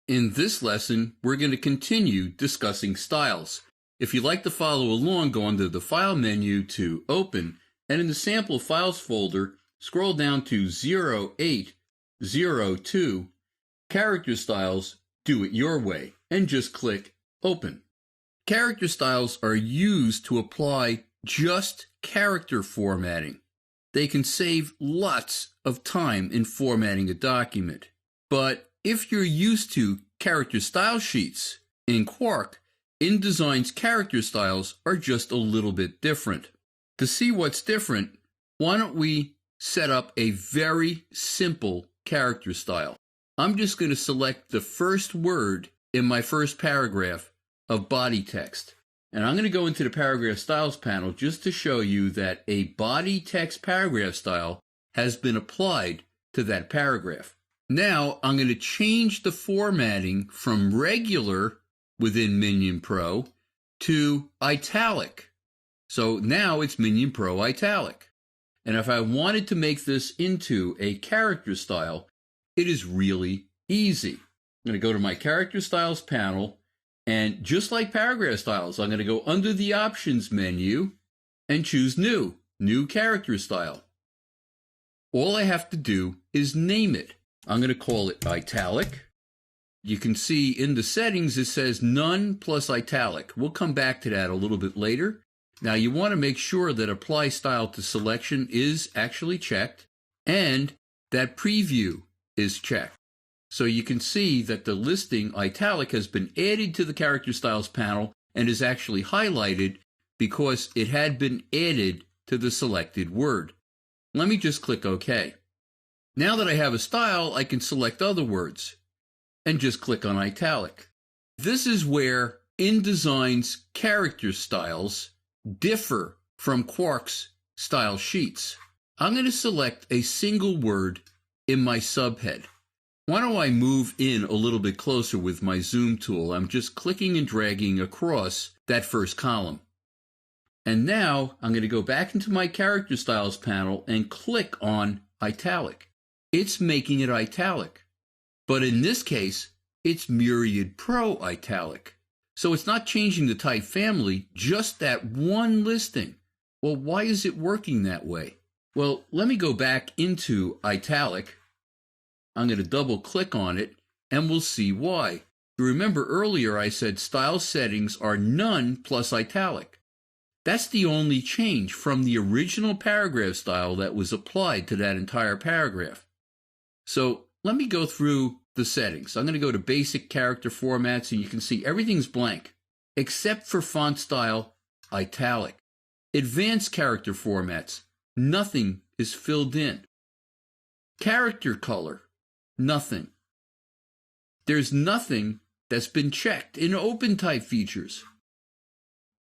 In this lesson, we're going to continue discussing styles. If you'd like to follow along, go under the File menu to Open, and in the Sample Files folder, scroll down to 0802, Character Styles, Do It Your Way, and just click Open. Character styles are used to apply just character formatting. They can save lots of time in formatting a document. But if you're used to character style sheets in Quark, InDesign's character styles are just a little bit different. To see what's different, why don't we set up a very simple character style? I'm just going to select the first word in my first paragraph of body text. And I'm going to go into the Paragraph Styles panel just to show you that a body text paragraph style has been applied to that paragraph. Now I'm going to change the formatting from regular within Minion Pro to italic. So now it's Minion Pro italic. And if I wanted to make this into a character style, it is really easy. I'm going to go to my Character Styles panel, and just like paragraph styles, I'm going to go under the Options menu and choose New Character Style. All I have to do is name it. I'm going to call it italic. You can see in the settings it says none plus italic. We'll come back to that a little bit later. Now you want to make sure that Apply Style to Selection is actually checked and that Preview is checked. So you can see that the listing italic has been added to the Character Styles panel and is actually highlighted because it had been added to the selected word. Let me just click OK. Now that I have a style, I can select other words and just click on italic. This is where InDesign's character styles differ from Quark's style sheets. I'm going to select a single word in my subhead. Why don't I move in a little bit closer with my zoom tool? I'm just clicking and dragging across that first column. And now I'm going to go back into my Character Styles panel and click on italic. It's making it italic. But in this case, it's Myriad Pro italic. So it's not changing the type family, just that one listing. Well, why is it working that way? Well, let me go back into italic. I'm going to double click on it and we'll see why. You remember earlier I said style settings are none plus italic. That's the only change from the original paragraph style that was applied to that entire paragraph. So let me go through the settings. I'm going to go to basic character formats and you can see everything's blank except for font style italic. Advanced character formats, nothing is filled in. Character color, nothing. There's nothing that's been checked in open type features.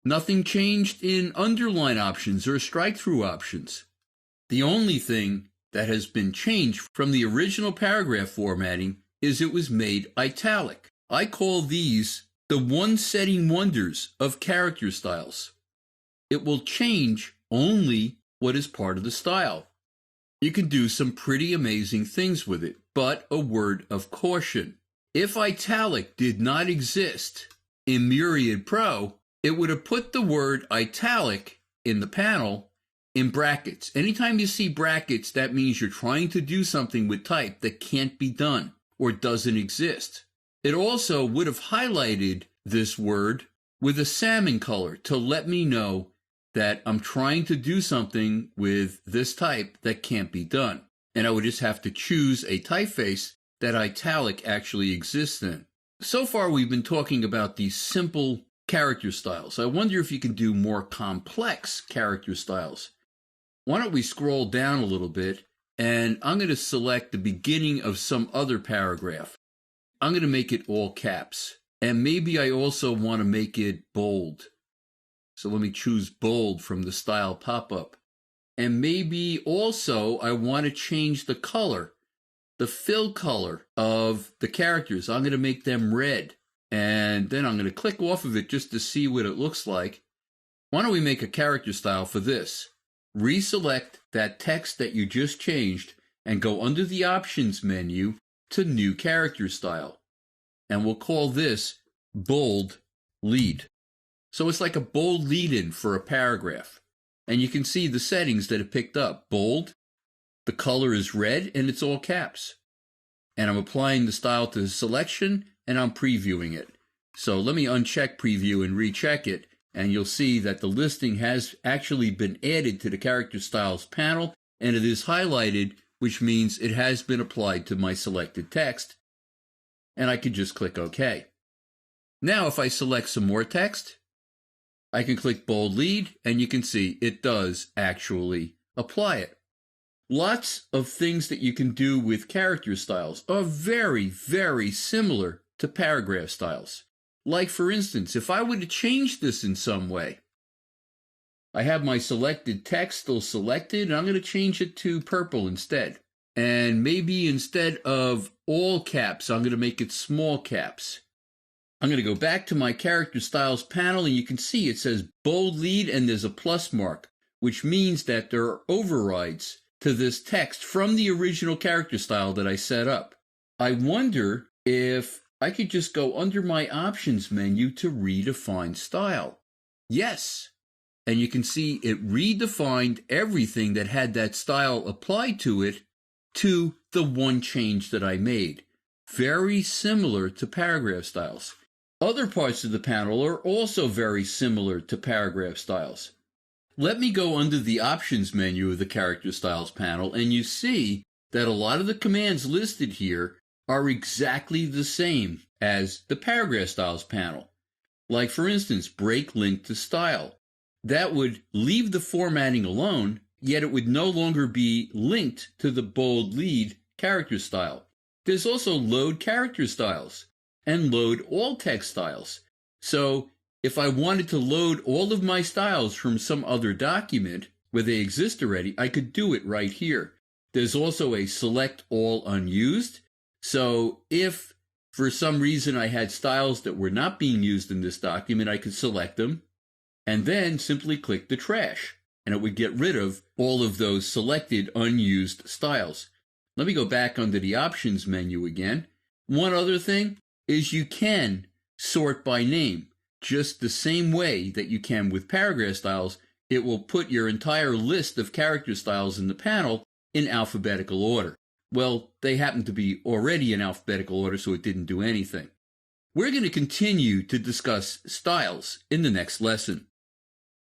Nothing changed in underline options or strike through options. The only thing that has been changed from the original paragraph formatting is it was made italic. I call these the one-setting wonders of character styles. It will change only what is part of the style. You can do some pretty amazing things with it, but a word of caution. If italic did not exist in Myriad Pro, it would have put the word italic in the panel in brackets. Anytime you see brackets, that means you're trying to do something with type that can't be done or doesn't exist. It also would have highlighted this word with a salmon color to let me know that I'm trying to do something with this type that can't be done. And I would just have to choose a typeface that italic actually exists in. So far, we've been talking about these simple character styles. I wonder if you can do more complex character styles. Why don't we scroll down a little bit, and I'm going to select the beginning of some other paragraph. I'm going to make it all caps, and maybe I also want to make it bold. So let me choose bold from the style pop-up. And maybe also I want to change the color, the fill color of the characters. I'm going to make them red. And then I'm going to click off of it just to see what it looks like. Why don't we make a character style for this? Reselect that text that you just changed and go under the Options menu to New Character Style. and we'll call this bold lead. So it's like a bold lead-in for a paragraph. And you can see the settings that it picked up. Bold, the color is red, and it's all caps. And I'm applying the style to the selection, and I'm previewing it. So let me uncheck preview and recheck it, and you'll see that the listing has actually been added to the character styles panel, and it is highlighted, which means it has been applied to my selected text. And I can just click OK. Now if I select some more text, I can click bold lead, and you can see it does actually apply it. Lots of things that you can do with character styles are very, very similar to paragraph styles. Like, for instance, if I were to change this in some way, I have my selected text still selected, and I'm going to change it to purple instead. And maybe instead of all caps, I'm going to make it small caps. I'm going to go back to my character styles panel, and you can see it says bold lead, and there's a plus mark, which means that there are overrides to this text from the original character style that I set up. I wonder if I could just go under my options menu to redefine style. Yes. And you can see it redefined everything that had that style applied to it to the one change that I made. Very similar to paragraph styles. Other parts of the panel are also very similar to paragraph styles. Let me go under the options menu of the character styles panel, and you see that a lot of the commands listed here are exactly the same as the paragraph styles panel. Like, for instance, break link to style. That would leave the formatting alone, yet it would no longer be linked to the bold lead character style. There's also load character styles and load all text styles. So if I wanted to load all of my styles from some other document where they exist already, I could do it right here. There's also a select all unused. So if for some reason I had styles that were not being used in this document, I could select them and then simply click the trash, and it would get rid of all of those selected unused styles. Let me go back under the options menu again. One other thing is you can sort by name, just the same way that you can with paragraph styles. It will put your entire list of character styles in the panel in alphabetical order. Well, they happen to be already in alphabetical order, so it didn't do anything. We're going to continue to discuss styles in the next lesson.